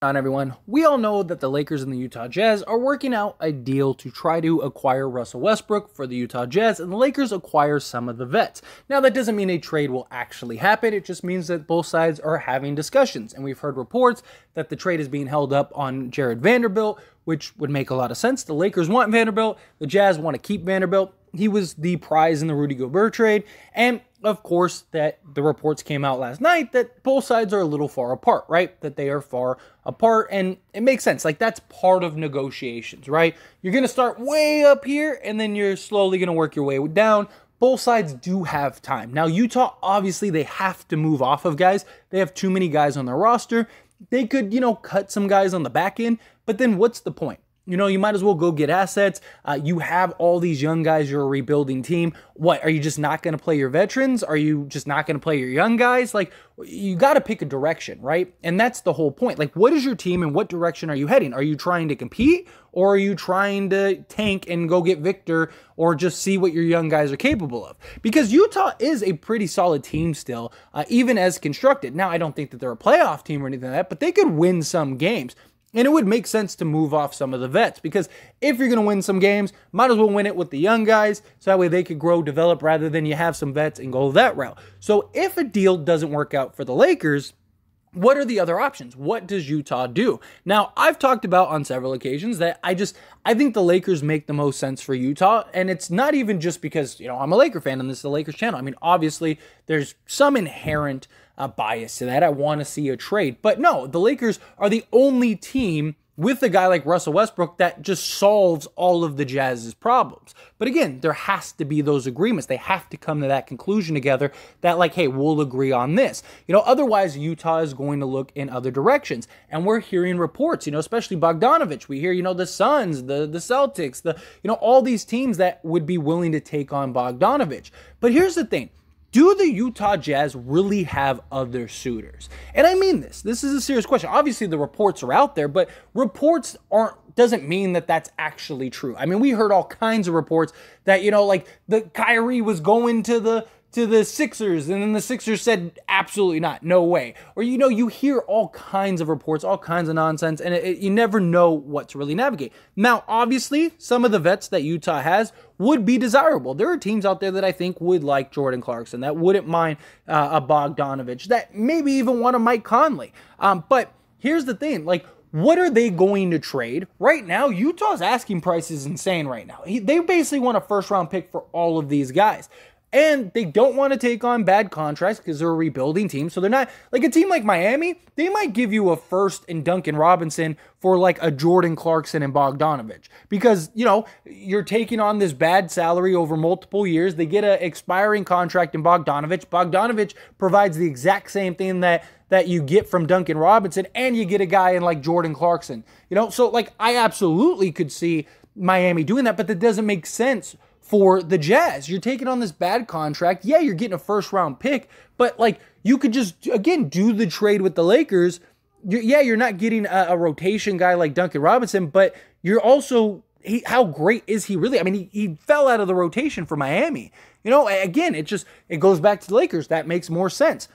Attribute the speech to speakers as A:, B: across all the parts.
A: On everyone, we all know that the Lakers and the Utah Jazz are working out a deal to try to acquire Russell Westbrook for the Utah Jazz, and the Lakers acquire some of the vets. Now, that doesn't mean a trade will actually happen. It just means that both sides are having discussions, and we've heard reports that the trade is being held up on Jared Vanderbilt, which would make a lot of sense. The Lakers want Vanderbilt. The Jazz want to keep Vanderbilt. He was the prize in the Rudy Gobert trade, and of course, that the reports came out last night that both sides are a little far apart, right? That they are far apart, and it makes sense. Like, that's part of negotiations, right? You're going to start way up here, and then you're slowly going to work your way down. Both sides do have time. Now, Utah, obviously, they have to move off of guys. They have too many guys on their roster. They could, cut some guys on the back end, but then what's the point? You might as well go get assets. You have all these young guys. You're a rebuilding team. What, are you just not going to play your veterans? Are you just not going to play your young guys? Like, you got to pick a direction, right? And that's the whole point. Like, what is your team and what direction are you heading? Are you trying to compete, or are you trying to tank and go get Victor, or just see what your young guys are capable of? Because Utah is a pretty solid team still, even as constructed. Now, I don't think that they're a playoff team or anything like that, but they could win some games. And it would make sense to move off some of the vets, because if you're going to win some games, might as well win it with the young guys, so that way they could grow, develop, rather than you have some vets and go that route. So if a deal doesn't work out for the Lakers, what are the other options? What does Utah do? Now, I've talked about on several occasions that I think the Lakers make the most sense for Utah, and it's not even just because, I'm a Laker fan and this is the Lakers channel. I mean, obviously, there's some inherent bias to that. I want to see a trade. But no, the Lakers are the only team with a guy like Russell Westbrook that just solves all of the Jazz's problems. But again, there has to be those agreements. They have to come to that conclusion together that, like, hey, we'll agree on this. Otherwise Utah is going to look in other directions. And we're hearing reports, especially Bogdanovich. We hear, the Suns, the Celtics, all these teams that would be willing to take on Bogdanovich. But here's the thing. Do the Utah Jazz really have other suitors? And I mean this. This is a serious question. Obviously, the reports are out there, but reports doesn't mean that that's actually true. I mean, we heard all kinds of reports that, like the Kyrie was going to the Sixers, and then the Sixers said, absolutely not, no way. Or, you hear all kinds of reports, all kinds of nonsense, and you never know what to really navigate. Now, obviously, some of the vets that Utah has would be desirable. There are teams out there that I think would like Jordan Clarkson, that wouldn't mind a Bogdanovich, that maybe even want a Mike Conley. But here's the thing, like, what are they going to trade? Right now, Utah's asking price is insane right now. They basically want a first-round pick for all of these guys. And they don't want to take on bad contracts because they're a rebuilding team. So they're not, like a team like Miami, they might give you a first and Duncan Robinson for like a Jordan Clarkson and Bogdanovich. Because, you're taking on this bad salary over multiple years. They get an expiring contract in Bogdanovich. Bogdanovich provides the exact same thing that you get from Duncan Robinson, and you get a guy in like Jordan Clarkson. So like I absolutely could see Miami doing that, but that doesn't make sense for the Jazz. You're taking on this bad contract. Yeah, you're getting a first-round pick, but like you could just, again, do the trade with the Lakers. You're not getting a rotation guy like Duncan Robinson, but you're also, how great is he really? I mean, he fell out of the rotation for Miami. Again, it goes back to the Lakers. That makes more sense.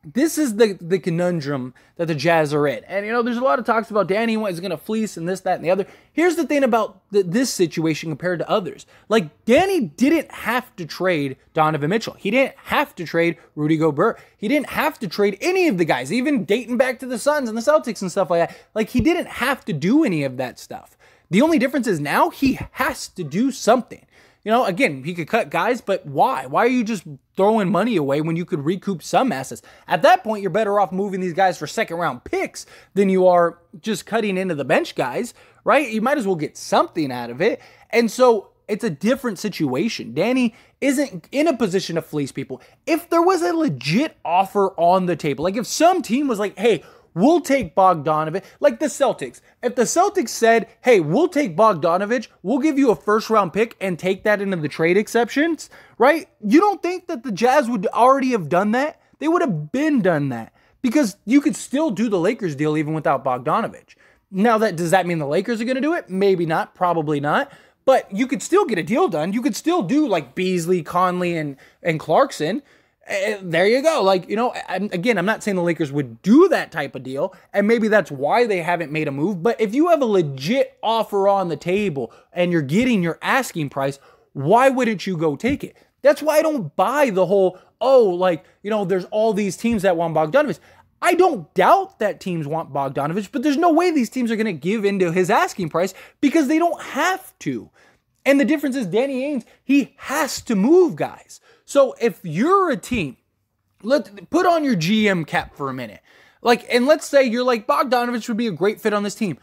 A: This is the conundrum that the Jazz are in. And, there's a lot of talks about Danny is going to fleece and this, that, and the other. Here's the thing about this situation compared to others. Like, Danny didn't have to trade Donovan Mitchell. He didn't have to trade Rudy Gobert. He didn't have to trade any of the guys, even dating back to the Suns and the Celtics and stuff like that. Like, he didn't have to do any of that stuff. The only difference is now he has to do something. Again, he could cut guys, but why? Why are you just throwing money away when you could recoup some assets? At that point, you're better off moving these guys for second-round picks than you are just cutting into the bench guys, right? You might as well get something out of it. And so it's a different situation. Danny isn't in a position to fleece people. If there was a legit offer on the table, like if some team was like, hey, we'll take Bogdanovich, like the Celtics. If the Celtics said, hey, we'll take Bogdanovich, we'll give you a first-round pick and take that into the trade exceptions, right? You don't think that the Jazz would already have done that? They would have been done that, because you could still do the Lakers deal even without Bogdanovich. Now, does that mean the Lakers are going to do it? Maybe not, probably not. But you could still get a deal done. You could still do like Beasley, Conley, and Clarkson. There you go. Like, again, I'm not saying the Lakers would do that type of deal, and maybe that's why they haven't made a move. But if you have a legit offer on the table and you're getting your asking price, why wouldn't you go take it? That's why I don't buy the whole, there's all these teams that want Bogdanovich. I don't doubt that teams want Bogdanovich, but there's no way these teams are going to give into his asking price because they don't have to. And the difference is Danny Ainge, he has to move guys. So if you're a team, put on your GM cap for a minute. And let's say you're like, Bogdanovich would be a great fit on this team.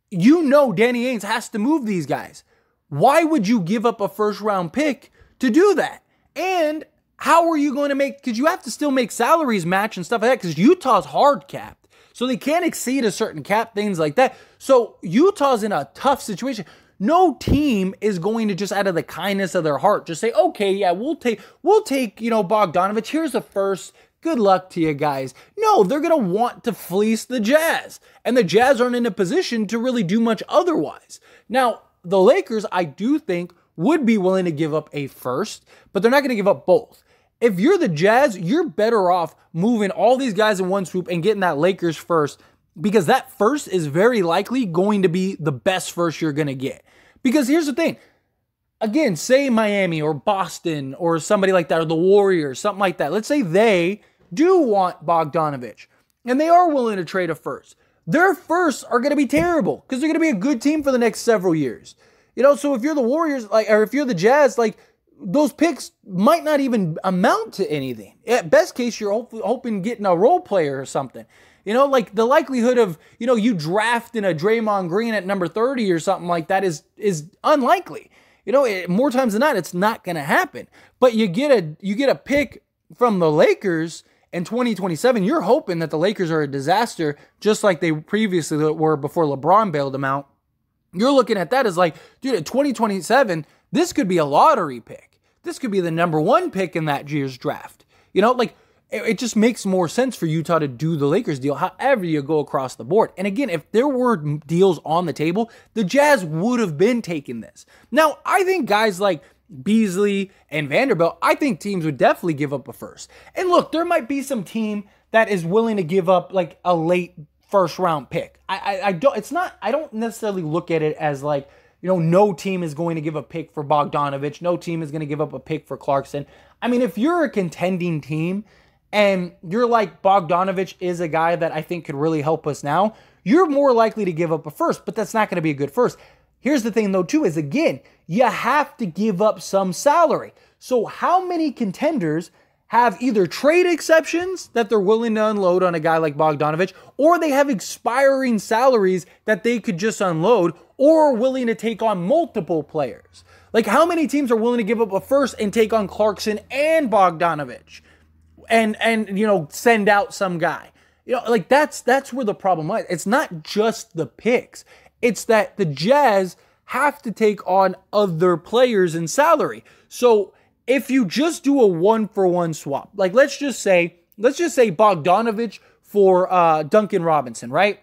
A: You know Danny Ainge has to move these guys. Why would you give up a first-round pick to do that? And how are you going to because you have to still make salaries match and stuff like that because Utah's hard capped. So they can't exceed a certain cap, things like that. So Utah's in a tough situation. No team is going to just out of the kindness of their heart just say, okay, yeah, we'll take Bogdanovich. Here's a first. Good luck to you guys. No, they're going to want to fleece the Jazz. And the Jazz aren't in a position to really do much otherwise. Now, the Lakers, I do think, would be willing to give up a first, but they're not going to give up both. If you're the Jazz, you're better off moving all these guys in one swoop and getting that Lakers first, because that first is very likely going to be the best first you're going to get. Because here's the thing. Again, say Miami or Boston or somebody like that, or the Warriors, something like that. Let's say they do want Bogdanovich and they are willing to trade a first. Their firsts are going to be terrible because they're going to be a good team for the next several years. So if you're the Warriors, or if you're the Jazz, those picks might not even amount to anything. At best case, you're hoping getting a role player or something. The likelihood of, you drafting a Draymond Green at number 30 or something like that is unlikely. More times than not, it's not going to happen. But you get a pick from the Lakers in 2027. You're hoping that the Lakers are a disaster, just like they previously were before LeBron bailed them out. You're looking at that as dude, at 2027, this could be a lottery pick. This could be the number 1 pick in that year's draft. It just makes more sense for Utah to do the Lakers deal, however you go across the board. And again, if there were deals on the table, the Jazz would have been taking this. Now, I think guys like Beasley and Vanderbilt, I think teams would definitely give up a first. And look, there might be some team that is willing to give up a late first-round pick. I don't necessarily look at it as no team is going to give a pick for Bogdanovich. No team is going to give up a pick for Clarkson. I mean, if you're a contending team and you're like, Bogdanovich is a guy that I think could really help us now, you're more likely to give up a first, but that's not going to be a good first. Here's the thing, though, too, is, again, you have to give up some salary. So how many contenders have either trade exceptions that they're willing to unload on a guy like Bogdanovich, or they have expiring salaries that they could just unload, or are willing to take on multiple players? How many teams are willing to give up a first and take on Clarkson and Bogdanovich and send out some guy? That's where the problem lies. It's not just the picks. It's that the Jazz have to take on other players in salary. So if you just do a 1-for-1 swap, let's just say Bogdanovich for Duncan Robinson, right?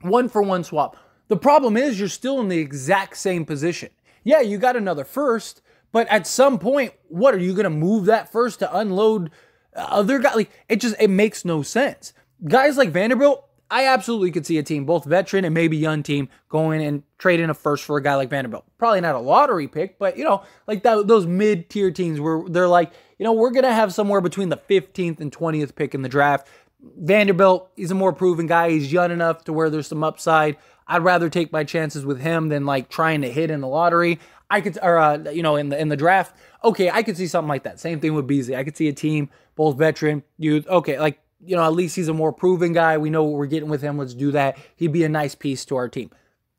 A: 1-for-1 swap. The problem is you're still in the exact same position. Yeah, you got another first, but at some point, what are you going to move that first to unload other guys? It makes no sense. Guys like Vanderbilt, I absolutely could see a team, both veteran and maybe young team, going and trading a first for a guy like Vanderbilt. Probably not a lottery pick, but, those mid-tier teams where they're we're going to have somewhere between the 15th and 20th pick in the draft. Vanderbilt, he's a more proven guy. He's young enough to where there's some upside. I'd rather take my chances with him than trying to hit in the lottery. In the draft. Okay, I could see something like that. Same thing with Beasley. I could see a team, both veteran, youth. Okay, at least he's a more proven guy. We know what we're getting with him. Let's do that. He'd be a nice piece to our team.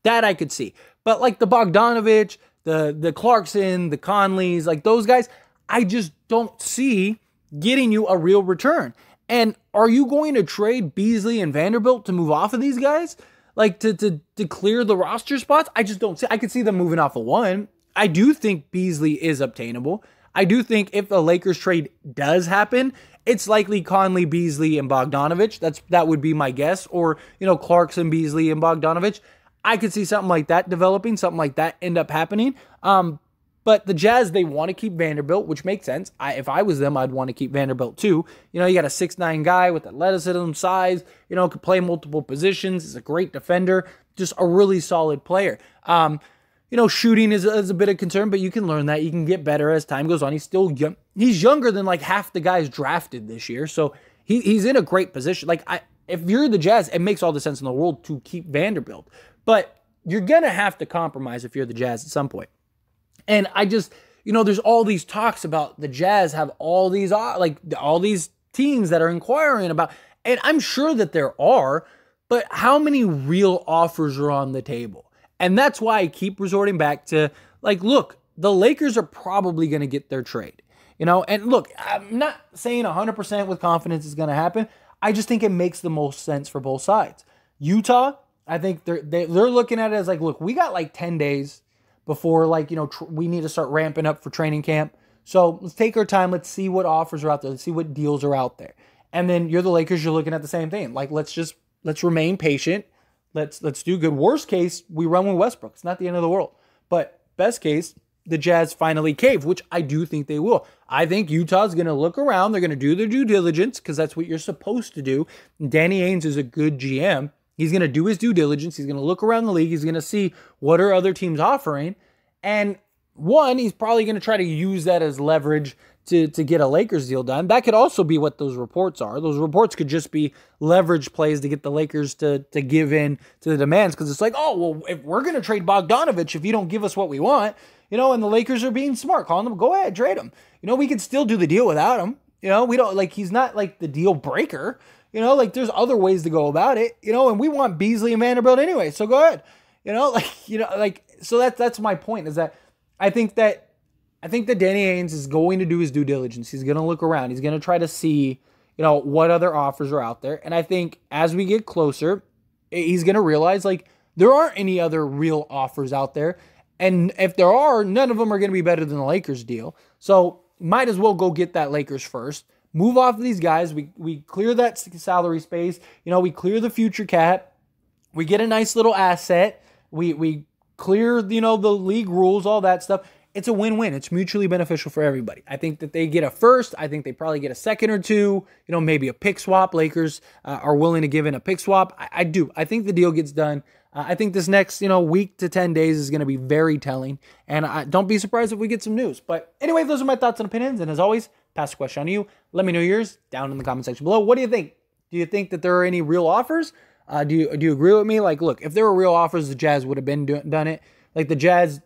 A: That I could see. But the Bogdanovich, the Clarkson, the Conleys, those guys, I just don't see getting you a real return. And are you going to trade Beasley and Vanderbilt to move off of these guys? To clear the roster spots? I just don't see. I could see them moving off of one. I do think Beasley is obtainable. I do think if the Lakers trade does happen, it's likely Conley, Beasley, and Bogdanovich. That would be my guess. Or, Clarkson, Beasley, and Bogdanovich. I could see something like that developing, something like that end up happening. But the Jazz, they want to keep Vanderbilt, which makes sense. If I was them, I'd want to keep Vanderbilt too. You know, you got a 6'9" guy with athleticism, size, you know, could play multiple positions. He's a great defender, just a really solid player. You know, shooting is a bit of concern, but you can learn that. You can get better as time goes on. He's still young. He's younger than like half the guys drafted this year. So he's in a great position. Like, if you're the Jazz, it makes all the sense in the world to keep Vanderbilt. But you're going to have to compromise if you're the Jazz at some point. And I just, you know, there's all these talks about the Jazz have all these, like, all these teams that are inquiring about, and I'm sure that there are, but how many real offers are on the table? And that's why I keep resorting back to, like, look, the Lakers are probably going to get their trade, you know? And look, I'm not saying 100% with confidence is going to happen. I just think it makes the most sense for both sides. Utah, I think they're looking at it as like, look, we got like 10 days before, like, you know, we need to start ramping up for training camp. So let's take our time. Let's see what offers are out there. Let's see what deals are out there. And then you're the Lakers, you're looking at the same thing. Like, let's remain patient. Let's do good. Worst case, we run with Westbrook. It's not the end of the world. But best case, the Jazz finally cave, which I do think they will. I think Utah's going to look around. They're going to do their due diligence because that's what you're supposed to do. Danny Ainge is a good GM. He's going to do his due diligence. He's going to look around the league. He's going to see what are other teams offering. And one, he's probably going to try to use that as leverage to get a Lakers deal done. That could also be what those reports are. Those reports could just be leverage plays to get the Lakers to give in to the demands, because it's like, oh, well, if we're going to trade Bogdanovich if you don't give us what we want, you know, and the Lakers are being smart, calling them, go ahead, trade him. You know, we can still do the deal without him. You know, we don't, like, he's not like the deal breaker. You know, like, there's other ways to go about it, you know, and we want Beasley and Vanderbilt anyway, so go ahead. You know, like, so that's my point, is that I think that Danny Ainge is going to do his due diligence. He's going to look around. He's going to try to see, you know, what other offers are out there. And I think as we get closer, he's going to realize, like, there aren't any other real offers out there. And if there are, none of them are going to be better than the Lakers deal. So might as well go get that Lakers first. Move off of these guys. We clear that salary space. You know, we clear the future cap. We get a nice little asset. We clear, you know, the league rules, all that stuff. It's a win-win. It's mutually beneficial for everybody. I think that they get a first. I think they probably get a second or two, you know, maybe a pick swap. Lakers are willing to give in a pick swap. I do. I think the deal gets done. I think this next, you know, week to 10 days is going to be very telling. And don't be surprised if we get some news. But anyway, those are my thoughts and opinions. And as always, pass the question on to you. Let me know yours down in the comment section below. What do you think? Do you think that there are any real offers? Do you agree with me? Like, look, if there were real offers, the Jazz would have been done it. Like, the Jazz,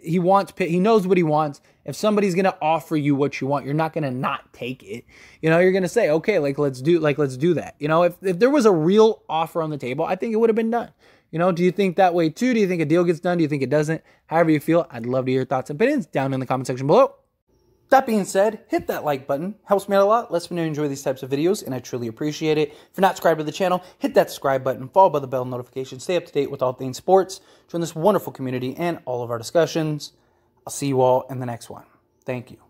A: he knows what he wants. If somebody's going to offer you what you want, you're not going to not take it. You know, you're going to say, okay, let's do that. You know, if there was a real offer on the table, I think it would have been done. You know, do you think that way too? Do you think a deal gets done? Do you think it doesn't? However you feel, I'd love to hear your thoughts and opinions down in the comment section below. That being said, hit that like button. Helps me out a lot. Lets me know you enjoy these types of videos, and I truly appreciate it. If you're not subscribed to the channel, hit that subscribe button, followed by the bell notification. Stay up to date with all things sports. Join this wonderful community and all of our discussions. I'll see you all in the next one. Thank you.